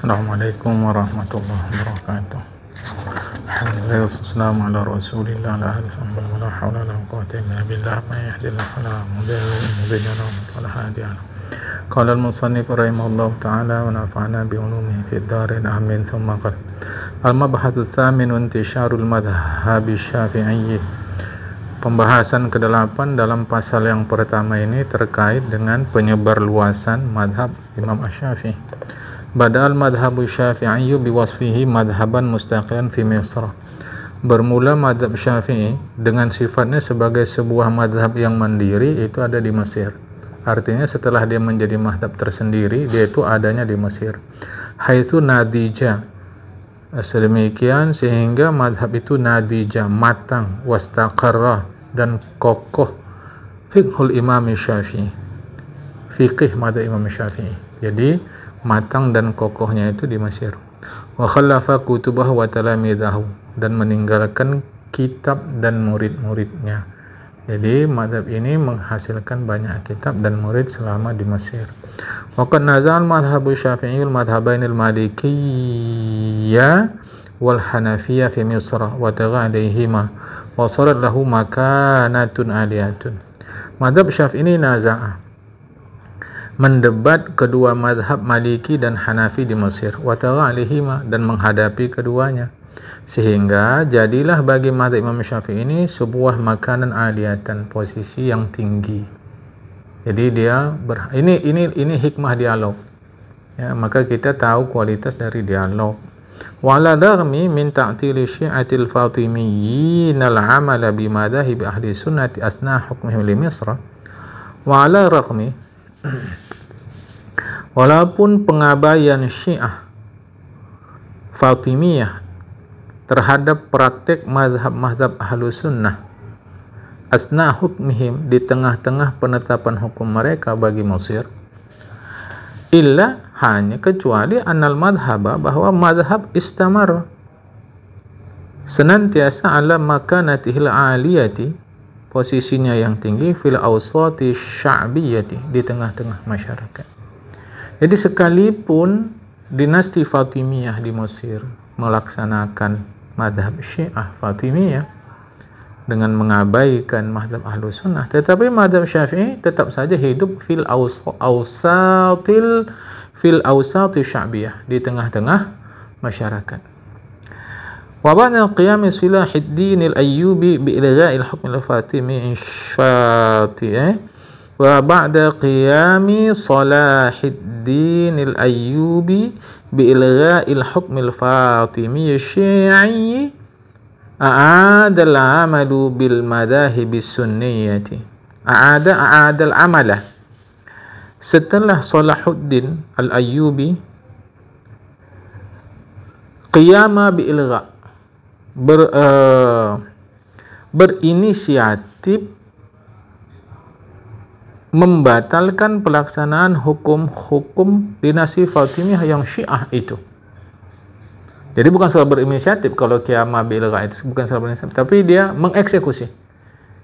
Assalamualaikum warahmatullahi wabarakatuh. Alhamdulillah wassalatu ala rasulillah la hawla wala quwwata illa billah ma yahdillahu fala mudilla lahu wa la hadiya lahu. Qala al-musannif rahimahullahu ta'ala wa nafa'ana bi ulumihi fid dharain amin. Tsumma qala al-mabhatsu tsamin intisharul madhhab syafi'i. Pembahasan ke-8 dalam pasal yang pertama ini terkait dengan penyebar luasan madhab Imam Asy-Syafi'i. Badal madhabu syafi'i biwasfihi madhaban mustaqilan fi Misr. Bermula madhab Syafi'i dengan sifatnya sebagai sebuah madhab yang mandiri itu ada di Mesir. Artinya setelah dia menjadi madhab tersendiri, dia itu adanya di Mesir. Haitsu nadija, sedemikian sehingga madhab itu nadija, matang, wastaqarra, dan kokoh fiqhul Imam Syafi'i, fiqih madhab Imam Syafi'i. Jadi matang dan kokohnya itu di Mesir. Wa khallafa kutubahu wa talamidahu, dan meninggalkan kitab dan murid-muridnya. Jadi madhab ini menghasilkan banyak kitab dan murid selama di Mesir. Wa qad nazal madhabu Syafi'iyul madhabainil Malikiyya wal Hanafiyyah fi Misr wa tagha alaihima wa sarat lahu makanatun aliyatun. Madhab Syafi'i naza'ah, mendebat kedua madhab Maliki dan Hanafi di Mesir, wa tagha alaihima, dan menghadapi keduanya, sehingga jadilah bagi madhab Imam Syafi'i ini sebuah makanan aliyatan, posisi yang tinggi. Jadi dia ini hikmah dialog. Ya, maka kita tahu kualitas dari dialog. Wala darmi min ta'tili syi'atil fatimiyyin al-amala bi madahib ahli sunnati asna hukmihim li Misr. Wala raqmi, walaupun pengabaian Syiah Fatimiyah terhadap praktek mazhab-mazhab ahlu sunnah asna hukmihim, di tengah-tengah penetapan hukum mereka bagi Mesir, illa, hanya kecuali annal madhaba, bahwa madhab istamar, senantiasa ala makanatihil aliyati, posisinya yang tinggi, fil awsati sya'biyati, di tengah-tengah masyarakat. Jadi sekalipun dinasti Fatimiyah di Mesir melaksanakan madhab Syiah Fatimiyah dengan mengabaikan madhab ahlu sunnah, tetapi madhab Syafi'i tetap saja hidup fil awsati sya'biyah, di tengah-tengah masyarakat. Wa ba'da qiyam Salahuddin al-Ayyubi bi ilgha'il hukm al-Fatimi wa ba'da qiyam Salahuddin al-Ayyubi bi ilgha'il hukm al-Fatimi asy-Syi'i a'ada al-'amalu bil madahib as-sunniyyati. A'ada al-'amala, setelah Salahuddin al-Ayyubi qiyama bi ilgha, berinisiatif membatalkan pelaksanaan hukum-hukum dinasti Fatimiyah yang Syiah itu. Jadi bukan salah berinisiatif, kalau qiyama bi ilgha itu bukan salah berinisiatif, tapi dia mengeksekusi.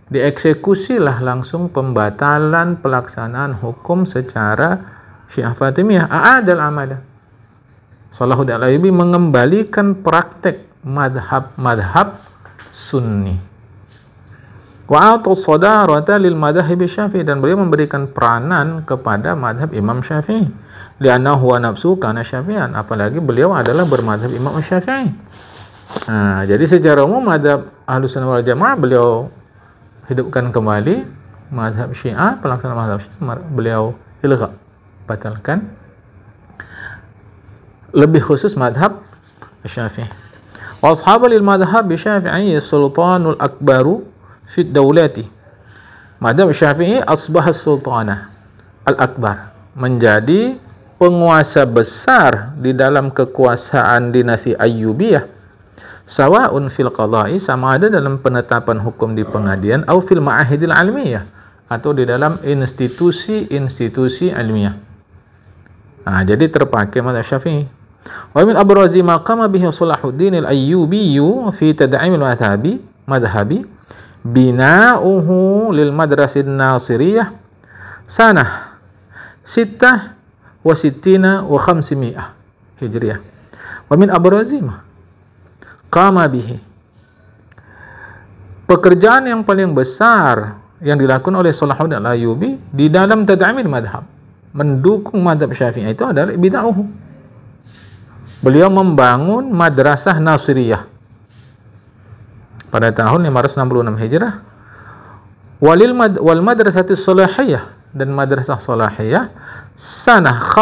Dieksekusilah langsung pembatalan pelaksanaan hukum secara Syiah Fatimiyah. A'adal amala, Salahuddin al-Ayyubi mengembalikan praktek madhab sunni. Wa a'ta sadarata lil madhhab Syafi'i, dan beliau memberikan peranan kepada madhab Imam Syafi'i. Li'annahu wa nafsu kana Syafi'an, apalagi beliau adalah bermadhab Imam Syafi'i. Nah, jadi secara umum madhab Ahlus Sunnah wal Jamaah beliau hidupkan kembali, madhab Syiah, pelaksanaan madhab Syiah beliau ilgha, batalkan. Lebih khusus madhab Syafi'i. Wa ashabu lil madhhab Syafi'i sultanul akbaru fi dawlati. Madhab Syafi'i asbah sultanah al-akbar, menjadi penguasa besar di dalam kekuasaan dinasti Ayyubiyah. Sawa'un fil qada'i, sama ada dalam penetapan hukum di pengadilan, atau fil ma'ahidil ilmiyah, atau di dalam institusi-institusi ilmiah. Nah, jadi terpakai mazhab Syafi'i. Wa min abrazi ma qama bihi Salahuddin al-Ayyubi fi tad'im al-madhhabi bina'uhu lil madrasah an-Nasiriyah sanah 66 wa 500. Hijriah. Wa min abrazimah qama bihi. Pekerjaan yang paling besar yang dilakukan oleh Salahuddin Al-Ayyubi di dalam tad'imil madhab, mendukung madhab Syafi'i itu adalah bid'ahu. Beliau membangun madrasah Nasiriyah pada tahun 566 Hijrah. Wal madrasati Salahiyah, dan madrasah Salahiyah sanah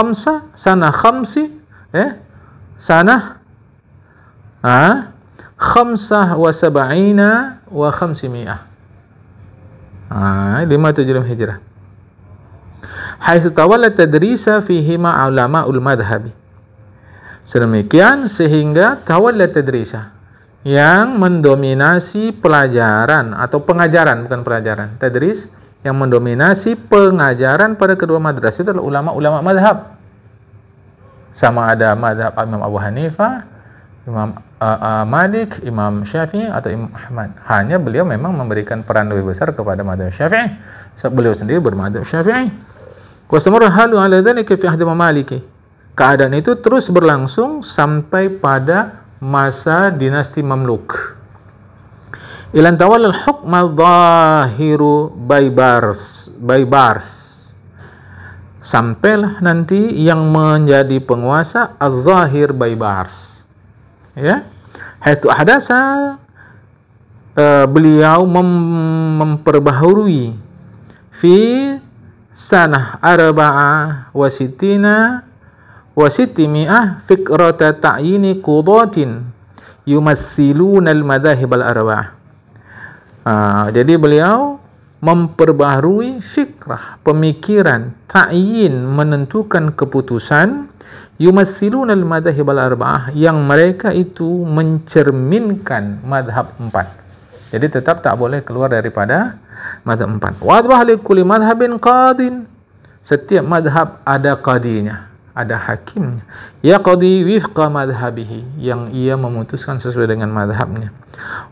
khamsah wa sab'ina wa khamsimiyah. 576 Hijrah. Haitsu tawalla tadrisa fihima ulama'ul madhhabi. Sedemikian sehingga tawalla tadrisa, yang mendominasi pelajaran atau pengajaran, bukan pelajaran, tadris, yang mendominasi pengajaran pada kedua madrasah itu adalah ulama-ulama madhab. Sama ada madhab Imam Abu Hanifah, Imam Malik, Imam Syafi'i atau Imam Ahmad. Hanya beliau memang memberikan peran lebih besar kepada madhab Syafi'i. Beliau sendiri bermadhab Syafi'i. Wastamarra halu ala dzalika fi ahdi Maliki. Keadaan itu terus berlangsung sampai pada masa dinasti Mamluk. Ilan tawallal hukm al-zahiru Baybars. Sampailah nanti yang menjadi penguasa az-zahir Baybars. Ya. Haitsu ahdasa, beliau memperbaharui fi sanah arba'ah wa sittina wa sittimi'ah fikrata ta'yini qudatin yumatsiluna al-madahib al-arba'ah. Jadi beliau memperbaharui fikrah, pemikiran, ta'yin, menentukan keputusan, yumatsiluna al-madahib al-arba'ah, yang mereka itu mencerminkan madhab 4. Jadi tetap tak boleh keluar daripada madhab 4. Wadbah li kulli madhabin qadin. Setiap madhab ada qadinya, ada hakimnya. Ya qadi wifqa madhabihi, yang ia memutuskan sesuai dengan madhabnya.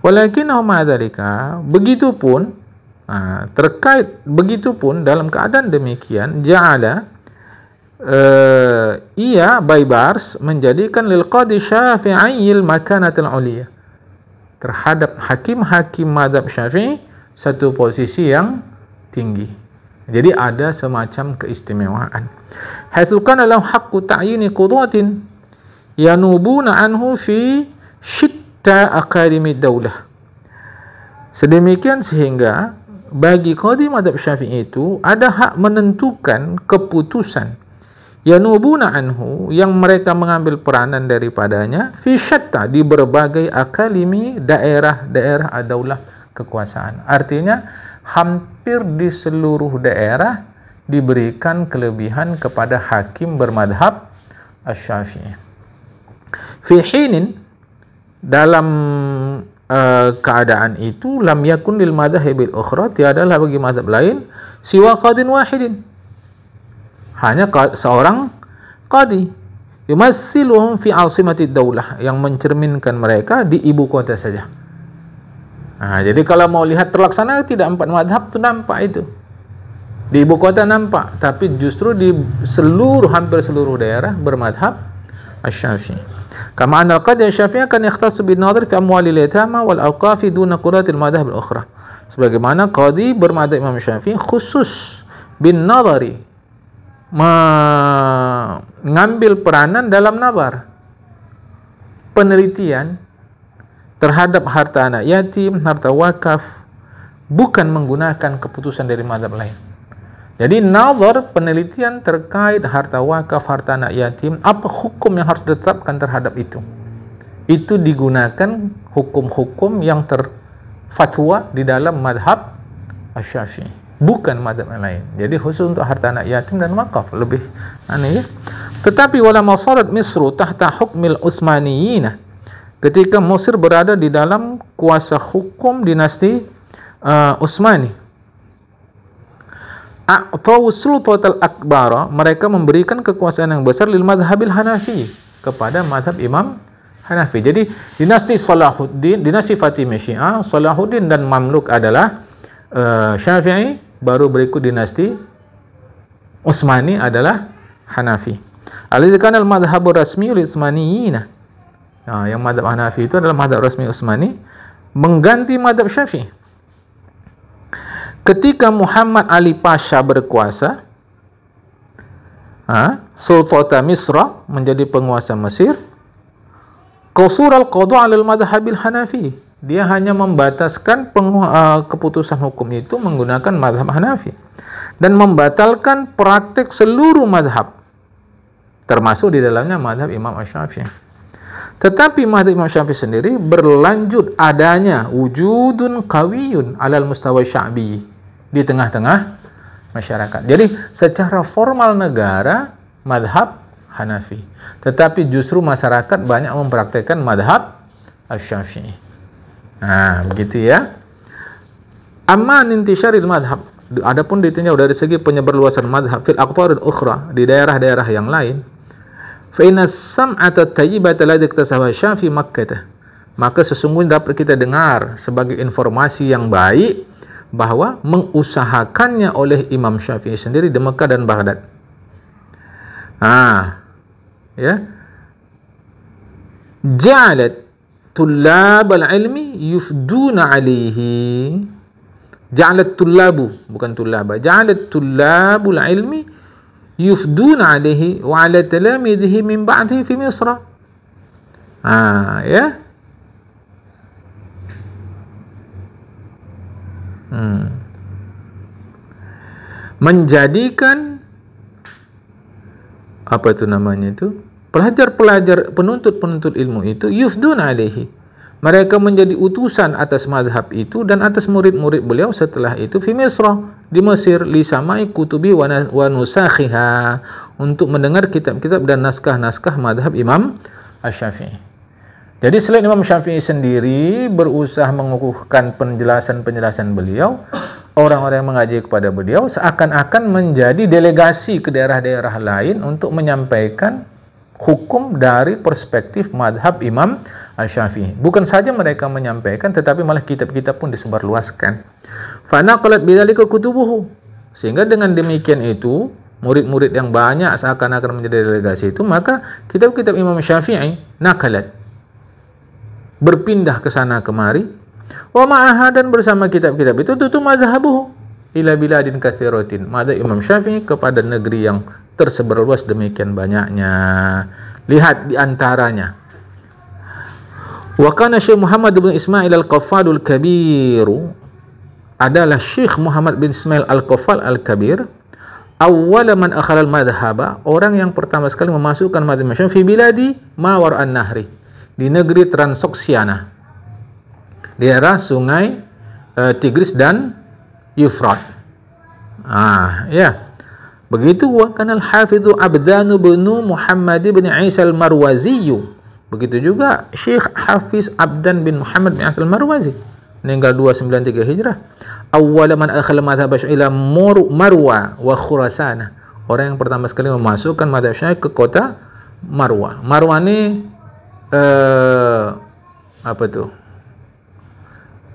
Walakinahu ma'adzalika, begitupun dalam keadaan demikian, ja'ala, ia Baybars menjadikan lil qadi Syafi'iyil makanatil uliyah, terhadap hakim-hakim madhab Syafi'i satu posisi yang tinggi. Jadi ada semacam keistimewaan. Haitsu kana lahu haqqu ta'yini qudatin yanubuna anhu fi syitta aqalimi daulah. Sedemikian sehingga bagi qadi madhab Syafi'i itu ada hak menentukan keputusan yanubuna anhu, yang mereka mengambil peranan daripadanya, fi syatta, di berbagai akalimi daerah-daerah adaulah, kekuasaan. Artinya hampir di seluruh daerah diberikan kelebihan kepada hakim bermadhab Asy-Syafi'i. Fi hinin, dalam keadaan itu, lam yakun lil madhahibil ukhra, tiadalah bagi madhab lain siwa qadin wahidin, hanya seorang qadi, yumatsiluhum fi asimatid daulah, yang mencerminkan mereka di ibu kota saja. Jadi kalau mau lihat terlaksana tidak 4 madhab itu nampak itu. Di ibu kota nampak, tapi justru di hampir seluruh daerah bermadhab Asy-Syafi'i. Kama anna al-qadi Asy-Syafi'i kan yakhtassu bin nadhar fi amwalil yatama wal awqafi duna quratil madhab al-ukhra. Sebagaimana qadi bermadhab Imam Syafi'i khusus bin nadhari, mengambil peranan dalam nazar, penelitian terhadap harta anak yatim, harta wakaf, bukan menggunakan keputusan dari mazhab lain. Jadi nazar, penelitian terkait harta wakaf, harta anak yatim, apa hukum yang harus ditetapkan terhadap itu. Itu digunakan hukum-hukum yang terfatwa di dalam mazhab Asy-Syafi'i, bukan mazhab yang lain. Jadi khusus untuk harta anak yatim dan wakaf lebih aneh ya. Tetapi wala masarat Misru tahta hukmil Utsmaniyyin, ketika Mesir berada di dalam kuasa hukum dinasti Utsmani, a'tau sultatal akbara, mereka memberikan kekuasaan yang besar lil madhabil Hanafi, kepada madhab Imam Hanafi. Jadi dinasti Salahuddin, dinasti Fatimiyah Syiah, Salahuddin dan Mamluk adalah Syafi'i, baru berikut dinasti Utsmani adalah Hanafi. Alladzi kana al-madhhabu rasmi al-Utsmaniyyin. Yang mazhab Hanafi itu adalah mazhab rasmi Utsmani, mengganti mazhab Syafi'i. Ketika Muhammad Ali Pasha berkuasa, Sultan Misra menjadi penguasa Mesir, qasur al-qada' 'ala al-madhhabil Hanafi. Dia hanya membataskan keputusan hukum itu menggunakan mazhab Hanafi dan membatalkan praktik seluruh mazhab, termasuk di dalamnya mazhab Imam Asy-Syafi'i. Tetapi mazhab Imam Syafi'i sendiri berlanjut adanya wujudun qawiyun 'alal mustawa sya'bi, di tengah-tengah masyarakat. Jadi secara formal negara mazhab Hanafi, tetapi justru masyarakat banyak mempraktikkan mazhab Asy-Syafi'i. Begitu ya. Amma intisyaril madhab, adapun ditinjau dari segi penyebarluasan mazhab fil aqtaril ukhra, di daerah-daerah yang lain, fa inna sam'ata tayyibata ladzi iktasaba Syafi'i Makkah, maka sesungguhnya dapat kita dengar sebagai informasi yang baik bahwa mengusahakannya oleh Imam Syafi'i sendiri di Mekah dan Baghdad. Ja'alat tullab al-ilmi yufduna alaihi. Ja'alat tullabu, bukan tullaba. Ja'alat tullabul ilmi yufduna alaihi wa ala talamidhihi min ba'dihi fi Misra. Menjadikan pelajar-pelajar, penuntut ilmu itu yufdun alaihi, mereka menjadi utusan atas mazhab itu dan atas murid-murid beliau setelah itu fi Misra, di Mesir, li samai kutubi wa nusakhiha, untuk mendengar kitab-kitab dan naskah-naskah mazhab Imam Asy-Syafi'i. Jadi selain Imam Syafi'i sendiri berusaha mengukuhkan penjelasan-penjelasan beliau, orang-orang yang mengaji kepada beliau seakan-akan menjadi delegasi ke daerah-daerah lain untuk menyampaikan hukum dari perspektif madhab Imam Asy-Syafi'i. Bukan saja mereka menyampaikan, tetapi malah kitab-kitab pun disebarluaskan. Fanaqalat bidzalika kutubuhu, sehingga dengan demikian itu murid-murid yang banyak seakan-akan menjadi delegasi itu, maka kitab-kitab Imam Syafi'i naqalat, berpindah ke sana kemari, wa ma'aha, dan bersama kitab-kitab itu tutu mazhabuhu ila biladin katsiratin, mazhab Imam Syafi'i kepada negeri yang tersebar luas demikian banyaknya. Lihat di antaranya, wa kana Syekh Muhammad bin Ismail Al-Qaffal Al-Kabir, adalah Syekh Muhammad bin Ismail Al-Qaffal Al-Kabir, awwal man akhala al-madhhaba, orang yang pertama sekali memasukkan mazhab Imam Syafi'i fi biladi ma wara'an nahri, di negeri Transoksiana, daerah sungai Tigris dan Yufrat. Begitu. Wa kana al-Hafidz Abdan bin Muhammad bin Isa al-Marwazi, begitu juga Syekh Hafiz Abdan bin Muhammad bin Isa al-Marwazi, meninggal 293 Hijrah. Awwal man akhala madhhab Syafi'i ila Marwa wa Khurasan, orang yang pertama sekali memasukkan madhab Syafi'i ke kota Marwa. Marwa ini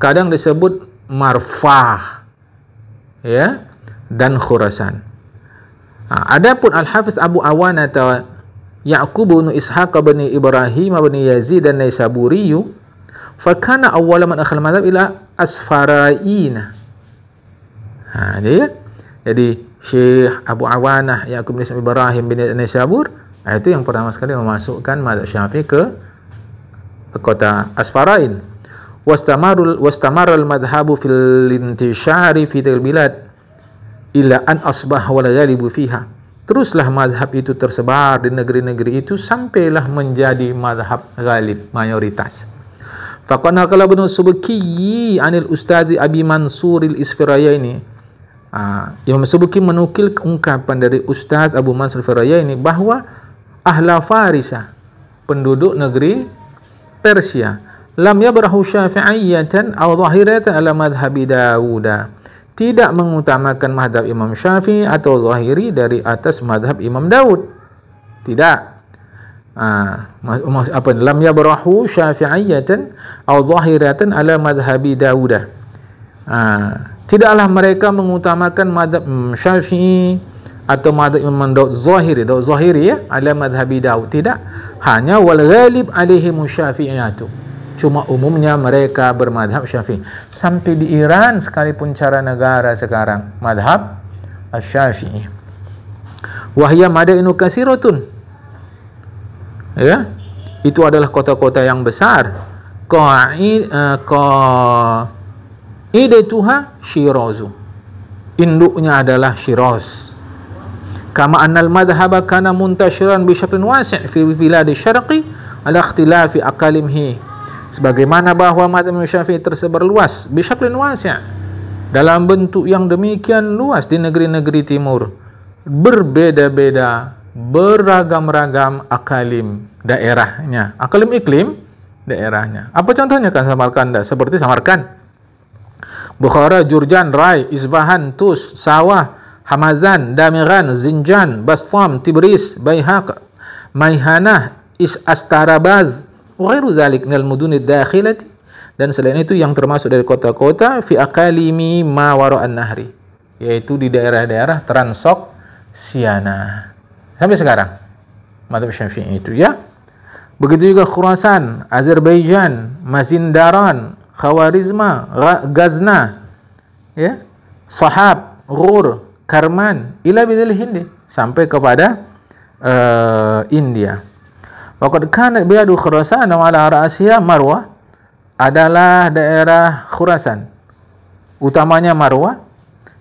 kadang disebut Marfah, dan Khurasan. Adapun Al-Hafiz Abu Awana atau Ya'qub bin Ishaq bin Ibrahim bin Yazid dan Naisaburi, fa kana awwal man akhala madhab ila Asfarain. Jadi Syekh Abu Awana, Ya'qub bin Ibrahim bin Naisabur, itu yang pertama sekali memasukkan mazhab Syafi'i ke kota Asfarain. Wastamara al-madhhabu fil intishari fi tilkal bilad ila an asbah wa la ghalibu fiha. Teruslah mazhab itu tersebar di negeri-negeri itu sampailah menjadi mazhab ghalib, mayoritas. Faqana qala ibn Subki anil Ustadz Abi Mansur al-Isfirayaini. Imam Subki menukil ungkapan dari Ustadz Abu Mansur al-Isfirayaini bahwa ahla Farisa, penduduk negeri Persia, lam yabrahu syafi'iyatan aw zahiratan ala madhhabi Dawuda, tidak mengutamakan madhab Imam Syafi'i atau zahiri dari atas madhab Imam Daud. Tidak. Lam yabrahu syafi'iyatan aw zahiratan ala madhhabi Dawuda. Tidaklah mereka mengutamakan madhab Syafi'i atau madhab Imam Daud Zahiri. Daud Zahiri ya, ala madhabi Daud. Tidak, hanya wal ghalib alaihi Syafi'iyatu. Cuma umumnya mereka bermadhab Syafi'i. Sampai di Iran sekalipun cara negara sekarang madhab Syafi'i. Wahya madainu kasiratun. Ya, itu adalah kota-kota yang besar. Qaidatuha Syirazu. Induknya adalah Syiraz. Kama annal madhhaba kana muntashiran bi syaklin wasi' fi bilad asy-syarqi ala ikhtilafi aqalimhi. Sebagaimana bahwa madhhab Syafi'i tersebar luas bi syaklin wasi' dalam bentuk yang demikian luas di negeri-negeri timur, berbeda-beda, beragam-ragam akalim daerahnya, akalim iklim daerahnya. Apa contohnya kan Samarkand? Seperti Samarkand, Bukhara, Jurjan, Rai, Isfahan, Tus, Sawah, Hamazan, Damiran, Zinjan, Bastam, Tibris, Baihaq, Maihanah, Astarabaz, wa ghairu dzalik minal mudunid dakhilati, dan selain itu yang termasuk dari kota-kota fi aqalimi ma wara'an nahri, yaitu di daerah-daerah Transok Siana. Sampai sekarang madhab Syafi'i itu ya. Begitu juga Khurasan, Azerbaijan, Mazindaran, Khawarizma, Gazna, ya, Sahab, Ghur, Karman, ila bidil Hindi, sampai kepada India. Waqad kanat biladu Khurasan wa ala ra'siha Marwah, adalah daerah Khurasan, utamanya Marwah,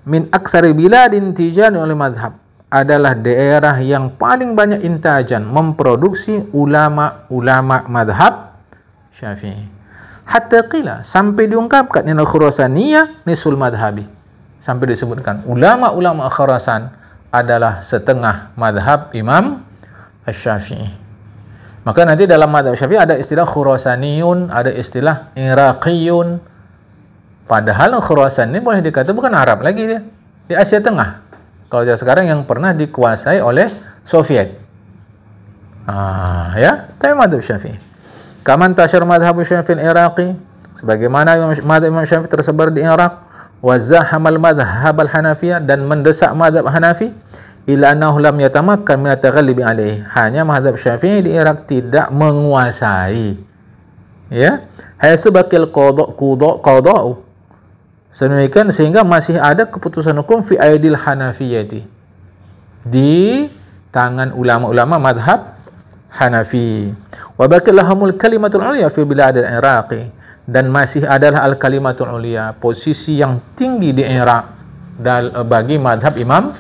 min aktsari biladin tijan oleh madhab, adalah daerah yang paling banyak intajan, memproduksi ulama-ulama madhab Syafi'i. Hatta qila, sampai diungkapkan inna Khurasaniyah nisul madhabi, sampai disebutkan ulama-ulama Khurasan adalah setengah madhab Imam Syafi'i. Maka nanti dalam madhab Syafi'i ada istilah Khurasaniyun, ada istilah Iraqiyun. Padahal Khurasan ini boleh dikata bukan Arab lagi dia, di Asia Tengah. Kalau sekarang yang pernah dikuasai oleh Soviet. Ya, tapi madhab Syafi'i. Kaman tashar madhab Syafi'i Iraqi, sebagaimana madhab Imam Syafi'i tersebar di Irak, wa zahamal madhhab al-Hanafiyah, dan mendesak madhab Hanafi, ila annahu lam yatamakkan min at-taghallubi alaihi. Hanya madhab Syafi'i di Irak tidak menguasai. Ya, haitsu baqil qada'u. Sedemikian sehingga masih ada keputusan hukum fi aidil Hanafiyati, di tangan ulama-ulama madhab Hanafi. Wa baqilahumul kalimatul ulya fi bilad al-Iraqi, dan masih adalah al-kalimatul ulya, posisi yang tinggi di Irak bagi madhab Imam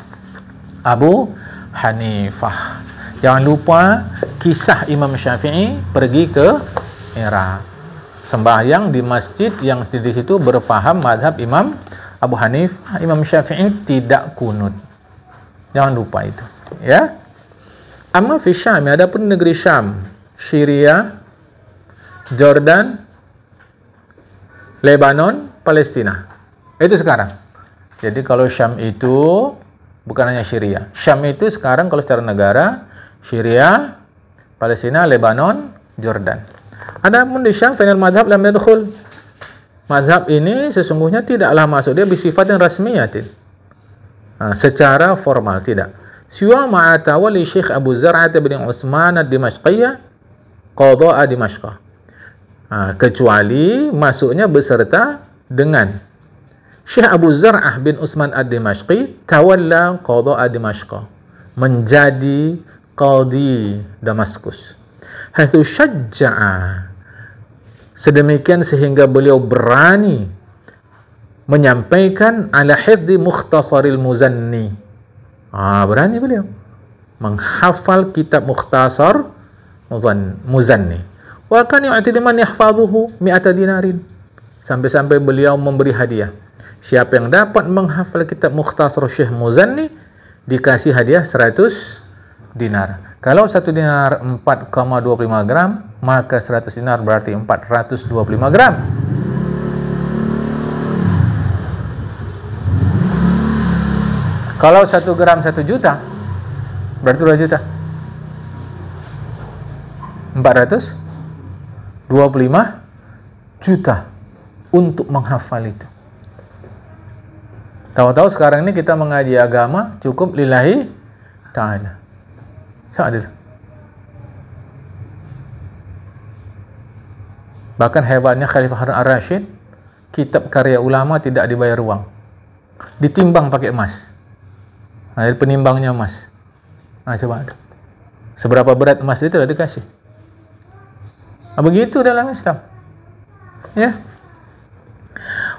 Abu Hanifah. Jangan lupa kisah Imam Syafi'i pergi ke Irak, sembahyang di masjid yang di situ berpaham madhab Imam Abu Hanifah. Imam Syafi'i tidak kunut. Jangan lupa itu, ya. Amma fi Syam, adapun negeri Syam, Syria, Jordan, Lebanon, Palestina, itu sekarang. Jadi kalau Syam itu bukan hanya Syria. Syam itu sekarang kalau secara negara, Syria, Palestina, Lebanon, Jordan. Adapun di Syam, final madhab lam yadkhul. Madhab ini sesungguhnya tidaklah masuk, dia bisifatin rasmiyatin, secara formal tidak. Siwa ma'atawali Syekh Abu Zar'at bin Utsman ad-Dimashqiyah qada'a Dimashq, kecuali masuknya beserta dengan Syekh Abu Zar'ah bin Utsman ad-Dimashqi tawalla qada'a Dimashq, menjadi qadi Damaskus. Haitsu syajja'a, sedemikian sehingga beliau berani menyampaikan ala hifdzi Mukhtasaril Muzanni. Berani beliau menghafal kitab Mukhtasar Muzanni. Wa kan yu'ti liman yahfazuhu 100 dinarin, sampai-sampai beliau memberi hadiah. Siapa yang dapat menghafal kitab Mukhtasar Syekh Muzanni dikasih hadiah 100 dinar. Kalau 1 dinar 4,25 gram, maka 100 dinar berarti 425 gram. Kalau 1 gram 1 juta, berarti 2 juta. 425 juta untuk menghafal itu. Tahu-tahu sekarang ini kita mengaji agama cukup lillahi Tak ada. Tak ada. Bahkan hebatnya Khalifah Harun Ar-Rasyid, kitab karya ulama tidak dibayar uang, ditimbang pakai emas. Nah, penimbangnya emas. Nah, coba seberapa berat emas itu dah dikasih. Nah, begitu dalam Islam. Ya.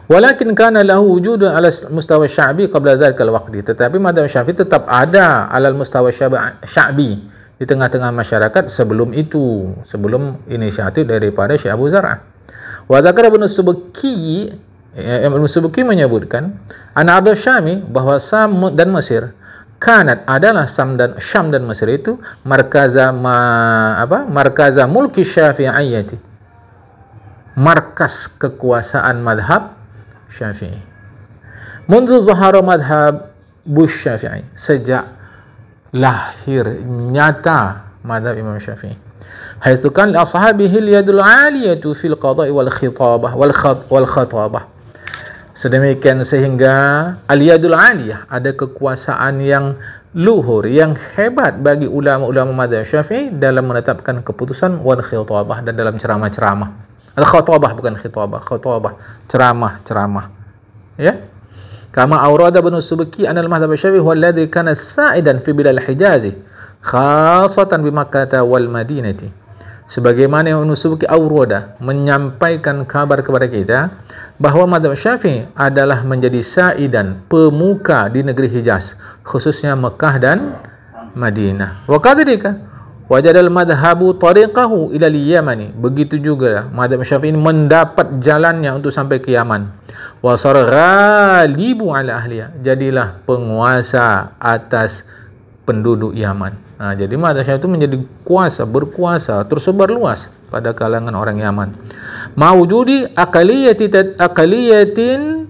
Walakin kana lahu wujudun ala mustawa sya'bi qabla dzalika al-waqti. Tetapi mazhab Syafi'i tetap ada ala mustawa sya'bi di tengah-tengah masyarakat sebelum itu, sebelum inisiatif daripada Syekh Abu Zar'ah. Wa dzakara Ibnu Subki, Ibnu Subki menyebutkan ana Abdul Syami, bahwa Sam dan Mesir kanat adalah Syam dan Mesir itu markaza mulki Syafi'iyyati, markas kekuasaan mazhab Syafi'i. Mundu zahara madhab Syafi'i, sejak lahir nyata madhab Imam Syafi'i. Haitsu kan li ashabihi al-yadul 'aliyatu fil qada'i wal khitabah wal khatabah. Sedemikian sehingga al-yadul 'aliyah, ada kekuasaan yang luhur, yang hebat bagi ulama-ulama madhab Syafi'i dalam menetapkan keputusan, wal khitabah, dan dalam ceramah-ceramah. Al-khatabah bukan khitabah, khatabah, ceramah-ceramah. Ya. Kama awrada Ibnu Subki anna al-madhhab Syafi'i huwa alladhi kana sa'idan fi bilad al-Hijaz khassatan bi Makkah wal Madinah. Sebagaimana Ibnu Subki awrada menyampaikan kabar kepada kita bahwa madhab Syafi'i adalah menjadi sa'idan, pemuka di negeri Hijaz, khususnya Mekah dan Madinah. Wa kadzalika wajadal madhabu tariqahu ila al-Yamani. Begitu juga madhab Syafi'i mendapat jalannya untuk sampai ke Yaman. Wa sar ghalibu ala ahliya, jadilah penguasa atas penduduk Yaman. Nah, jadi madhab Syafi'i itu menjadi berkuasa, tersebar luas pada kalangan orang Yaman. Mawjudi aqaliyatin,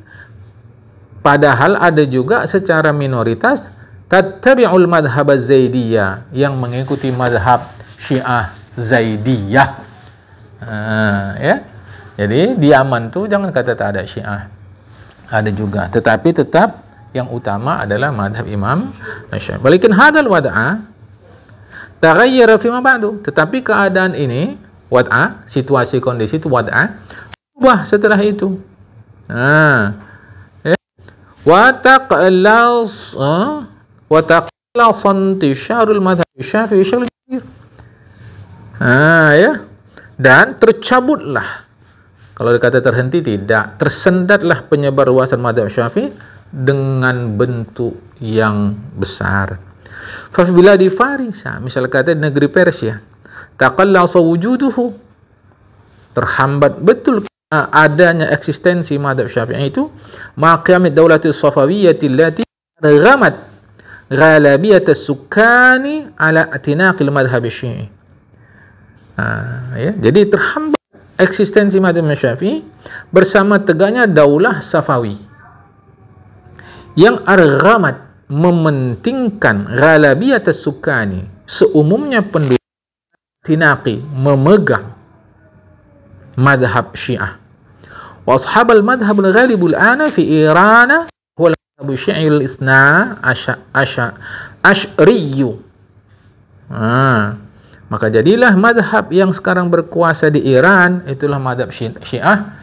padahal ada juga secara minoritas tattabi'ul madhhab az-Zaidiyah, yang mengikuti madhab Syiah Zaidiyah. Ya. Jadi di Yaman tu jangan kata tak ada Syiah. Ada juga, tetapi tetap yang utama adalah madhab Imam Syafi'i. Walakin hadzal wad'a taghayyara fi ma ba'du, tetapi keadaan ini wad'a, situasi kondisi itu wad'a, berubah setelah itu. Wa taqallas intisharul madhhab Syafi'i syarul kabir. Ya. Dan tercabutlah, kalau dikata terhenti tidak, tersendatlah penyebar luasan madhab Syafi'i dengan bentuk yang besar. Fasbila di Farisa, misal kata negeri Persia, taqallasa wujuduhu, terhambat betul adanya eksistensi madhab Syafi'i itu, maqamid daulati safawiyyati allati ghamat ghalabiyat as-sukani ala atinaqil madhhab Syi'i. Ya, jadi terhambat eksistensi madhab Syafi'i bersama tegaknya daulah Safawi yang arghamat, mementingkan ghalabiyat as-sukani, seumumnya penduduk, tinaqi, memegang madhab Syiah. Wa ashabal madhhab al-ghalib al-ana fi Iran huwa al-madhhab Syi'i al-ithna asy'ariyyu. Maka jadilah madhab yang sekarang berkuasa di Iran, itulah madhab Syiah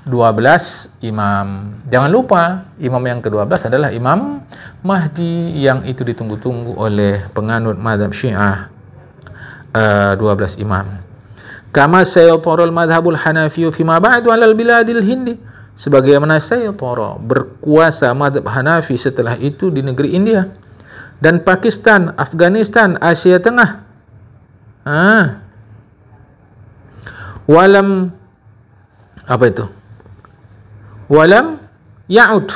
12 imam. Jangan lupa, imam yang ke-12 adalah Imam Mahdi, yang itu ditunggu-tunggu oleh penganut madhab Syiah 12 imam. Kama sayatara al-madhhabul Hanafi fi ma ba'du 'ala al-biladil Hindi, sebagaimana sayatara, berkuasa madhab Hanafi setelah itu di negeri India dan Pakistan, Afghanistan, Asia Tengah. Walam apa itu? Walam ya'ud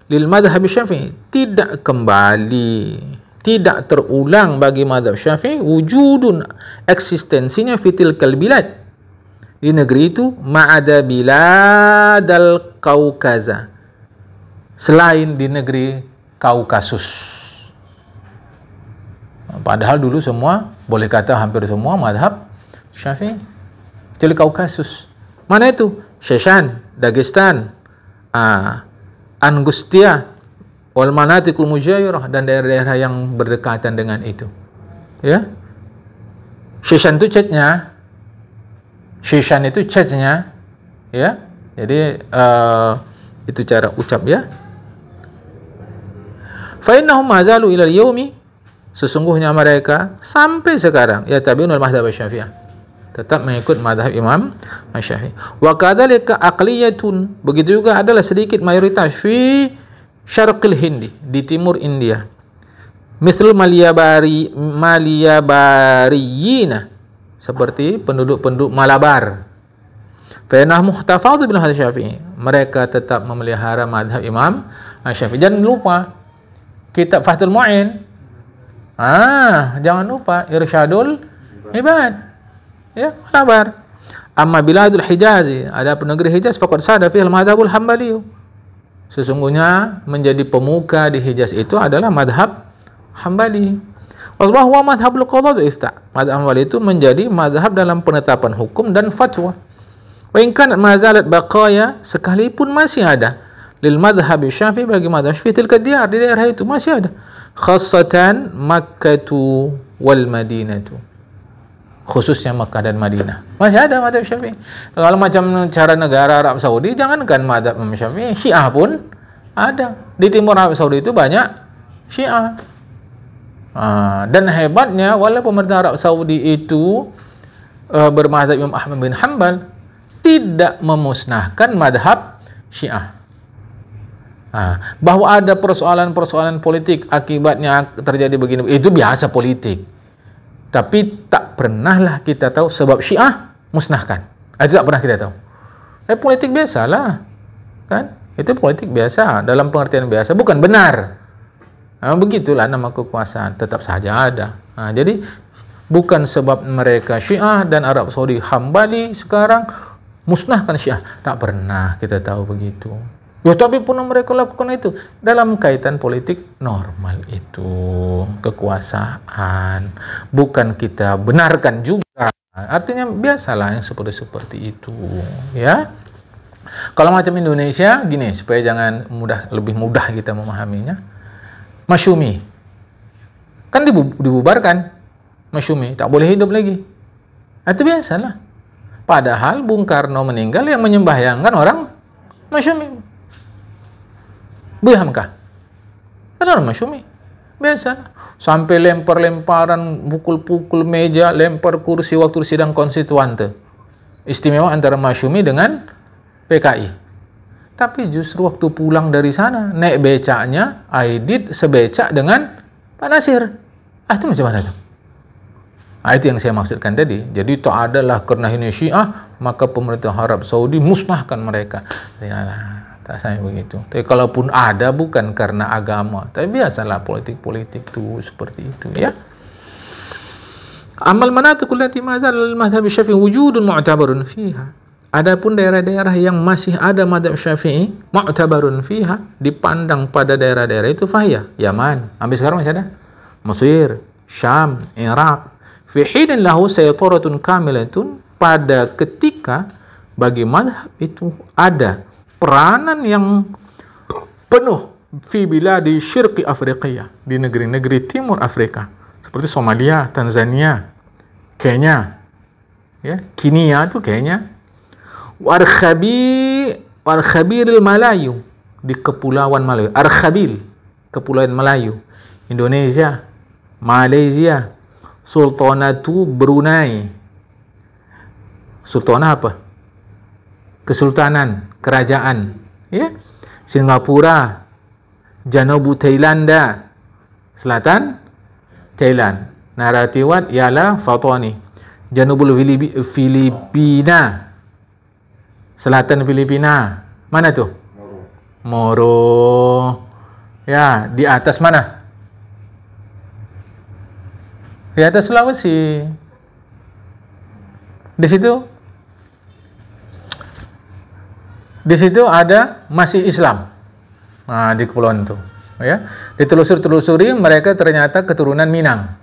lil madhhab Syafi'i, tidak kembali, tidak terulang bagi madhab Syafi'i wujudun, eksistensinya fitil kalbilad, di negeri itu, ma'ada biladal Kaukaza, selain di negeri Kaukasus. Padahal dulu semua, boleh kata hampir semua madhab Syafi'i, kecuali Kaukasus. Mana itu? Sheshan, Dagestan, Angustia, wal manatikul mujawirah, dan daerah-daerah yang berdekatan dengan itu. Ya. Shishan itu chatnya, Shishan itu chatnya, ya. Jadi itu cara ucap ya. Fa innahum mazalu ila al-yaumi, sesungguhnya mereka sampai sekarang ya tabi'unul madhhab Syafi'iyah, tetap mengikut madhab Imam Syafi'i. Wa kadzalika aqliyatun, begitu juga adalah sedikit mayoritas fi syarqil Hindi, di timur India. Misal Malabariyina, seperti penduduk-penduduk Malabar. Fa innahum muhtafadhu bil hadits Syafi'i, mereka tetap memelihara madhab Imam Syafi'i. Jangan lupa kitab Fathul Mu'in. Jangan lupa Irsyadul Ibad. Ya, Malabar. Amma biladul Hijazi, ada negeri Hijaz, faqad sada fihi al-madhabul Hambali. Sesungguhnya menjadi pemuka di Hijaz itu adalah madhab Hambali. Wa huwa madhabul qadha wa ifta. Madhab Hambali itu menjadi madhab dalam penetapan hukum dan fatwa. Wa in kanat ma zalat baqaya, sekalipun masih ada lil madhhab Syafi'i, bagi madhab Syafi'i tilka diyar, di daerah itu masih ada, khassatan Makkah wal Madinah, khususnya Makkah dan Madinah masih ada madhab Syafi'i. Kalau macam cara negara Arab Saudi, jangankan madhab Imam Syafi'i, Syiah pun ada. Di timur Arab Saudi itu banyak Syiah. Dan hebatnya, walaupun pemerintah Arab Saudi itu bermadhab Imam Ahmad bin Hanbal, tidak memusnahkan madhab Syiah. Bahwa ada persoalan-persoalan politik akibatnya terjadi begini, itu biasa politik. Tapi tak pernahlah kita tahu sebab Syiah musnahkan. Itu tak pernah kita tahu. Politik biasalah, kan? Itu politik biasa, dalam pengertian biasa, bukan benar. Begitulah nama kekuasaan, tetap saja ada. Jadi bukan sebab mereka Syiah dan Arab Saudi Hambali sekarang musnahkan Syiah, tak pernah kita tahu begitu. Ya, tapi pun mereka lakukan itu dalam kaitan politik normal, itu kekuasaan, bukan kita benarkan juga. Artinya biasalah yang seperti itu, ya. Kalau macam Indonesia gini, supaya jangan lebih mudah kita memahaminya. Masyumi kan dibubarkan, Masyumi tak boleh hidup lagi. Itu biasalah. Padahal Bung Karno meninggal yang menyembahyangkan orang Masyumi. Buya Hamka kan orang Masyumi, biasa. Sampai lempar-lemparan, pukul-pukul meja, lempar kursi waktu sidang konstituante. Istimewa antara Masyumi dengan PKI. Tapi justru waktu pulang dari sana, naik becaknya Aidit sebecak dengan Pak Nasir. Itu macam mana tuh? Itu yang saya maksudkan tadi. Jadi tak adalah karena ini Syiah maka pemerintah Arab Saudi musnahkan mereka. Tak sampai begitu. Tapi kalaupun ada, bukan karena agama, tapi biasalah politik-politik itu seperti itu, ya. Amal manatikul lati mazal al-madhhab Syafi'i wujudun mu'tabarun fiha. Adapun daerah-daerah yang masih ada madhab Syafi'i mu'tabarun fiha, dipandang pada daerah-daerah itu fahiyah Yaman, sampai sekarang masih ada, Mesir, Syam, Irak. Fi hinin lahu saytaratun kamilatun, pada ketika bagi madhab itu ada peranan yang penuh fi biladi syirqi Afriqiyah, di negeri-negeri timur Afrika seperti Somalia, Tanzania, Kenya, ya, Kenya itu Kenya, Warkhabiril Malayu, di Kepulauan Melayu, Arkhabil, Kepulauan Melayu, Indonesia, Malaysia, Sultanatu Brunei. Sultanah apa? Kesultanan, kerajaan, ya. Singapura, Janubu Thailanda, selatan Thailand. Naratiwat ialah Fatani. Janubul Filipina, selatan Filipina. Mana tuh? Moro. Ya, di atas mana? Di atas Sulawesi. Di situ ada masih Islam. Di kepulauan itu, ya. Ditelusuri mereka ternyata keturunan Minang.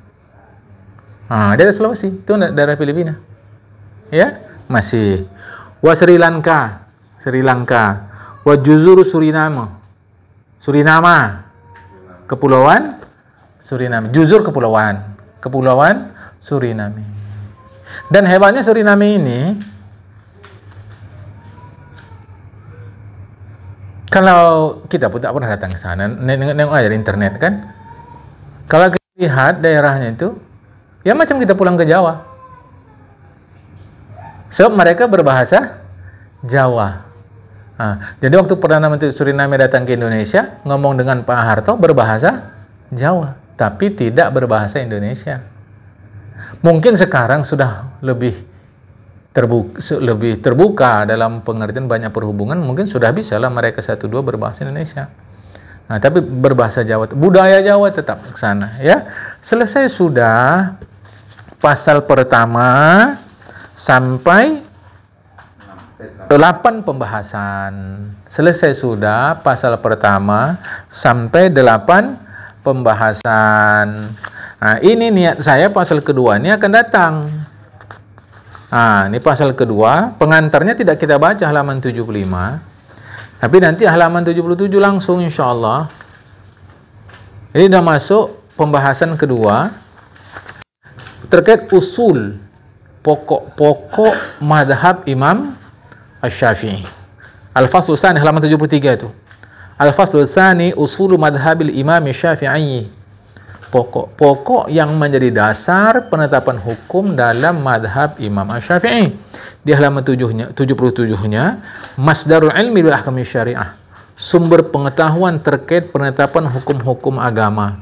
Di atas Sulawesi, itu daerah Filipina. Ya, masih. Sri Lanka. Wa juzur Suriname. Kepulauan Suriname. Juzur Kepulauan Suriname. Dan hebatnya Suriname ini, kalau kita pun tak pernah datang ke sana, nengok aja di internet kan. Kalau kita lihat daerahnya itu, ya macam kita pulang ke Jawa. Sebab mereka berbahasa Jawa. Nah, jadi waktu Perdana Menteri Suriname datang ke Indonesia, ngomong dengan Pak Harto berbahasa Jawa, tapi tidak berbahasa Indonesia. Mungkin sekarang sudah lebih terbuka dalam pengertian banyak perhubungan, mungkin sudah bisa lah mereka satu dua berbahasa Indonesia. Nah, tapi berbahasa Jawa, budaya Jawa tetap ke sana, ya. Selesai sudah pasal pertama sampai 8 pembahasan. Selesai sudah pasal pertama sampai 8 pembahasan. Nah, ini niat saya pasal kedua ini akan datang. Nah, ini pasal kedua, pengantarnya tidak kita baca halaman 75. Tapi nanti halaman 77 langsung insyaallah. Ini sudah masuk pembahasan kedua terkait usul pokok-pokok madhab Imam Asy-Syafi'i. Al-Fasl Tsani halaman 73 itu. Al-Fasl Tsani usul madhabil Imam Asy-Syafi'i. Pokok-pokok yang menjadi dasar penetapan hukum dalam madhab Imam Asy-Syafi'i. Di halaman 77-nya, Masdarul ilmi bil ahkami syariah. Sumber pengetahuan terkait penetapan hukum-hukum agama.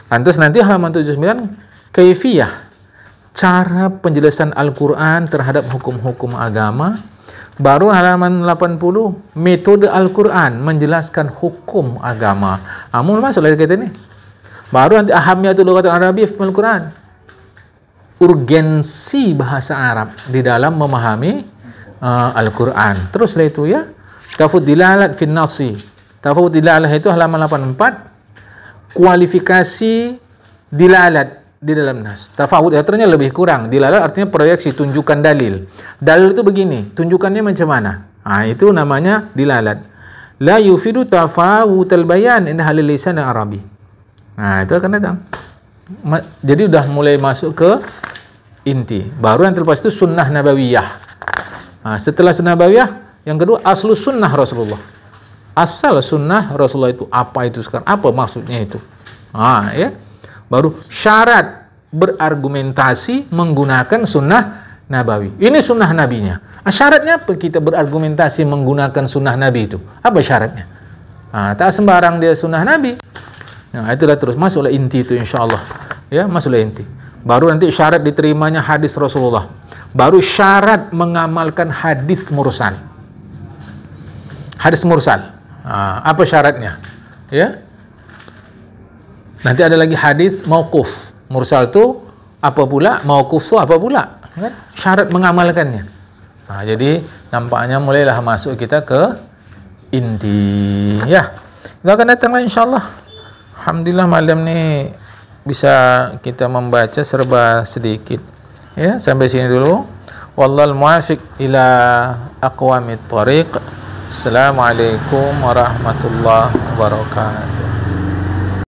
Terus nanti halaman 79, kaifiyah. Cara penjelasan Al-Quran terhadap hukum-hukum agama. Baru halaman 80, metode Al-Quran menjelaskan hukum agama. Mula masuk lagi kita ini. Baru nanti ahamiyatul lughatil arabiyyah fil Quran. Urgensi bahasa Arab di dalam memahami Al-Quran. Terus setelah itu ya, tafawud dilalat fin nasi. Tafawud dilalat itu halaman 84. Kualifikasi dilalat di dalam nas. Tafawud artinya lebih kurang. Dilalat artinya proyeksi, tunjukkan dalil. Dalil itu begini, tunjukannya macam mana? Itu namanya dilalat. La yufidu tafawutal bayan inda halil lisan Arabi. Itu akan datang. Jadi udah mulai masuk ke inti. Baru yang terlepas itu sunnah nabawiyah. Setelah sunnah nabawiyah, yang kedua aslu sunnah Rasulullah. Asal sunnah Rasulullah itu apa itu sekarang? Apa maksudnya itu? Ya. Baru syarat berargumentasi menggunakan sunnah nabawi. Ini sunnah nabinya. Syaratnya apa kita berargumentasi menggunakan sunnah nabi itu? Apa syaratnya? Tak sembarang dia sunnah nabi. Itulah terus masuklah inti itu insyaallah. Ya, masuklah inti. Baru nanti syarat diterimanya hadis Rasulullah. Baru syarat mengamalkan hadis mursal. Hadis mursal. Apa syaratnya? Ya. Nanti ada lagi hadis mauquf. Mursal itu apa pula? Mauquf itu apa pula? Kan? Syarat mengamalkannya. Jadi nampaknya mulailah masuk kita ke inti. Ya. Kita akan datanglah insyaallah. Alhamdulillah malam ni bisa kita membaca serba sedikit. Ya, sampai sini dulu. Wallahul muwaffiq ila aqwamit thariq. Assalamualaikum warahmatullahi wabarakatuh.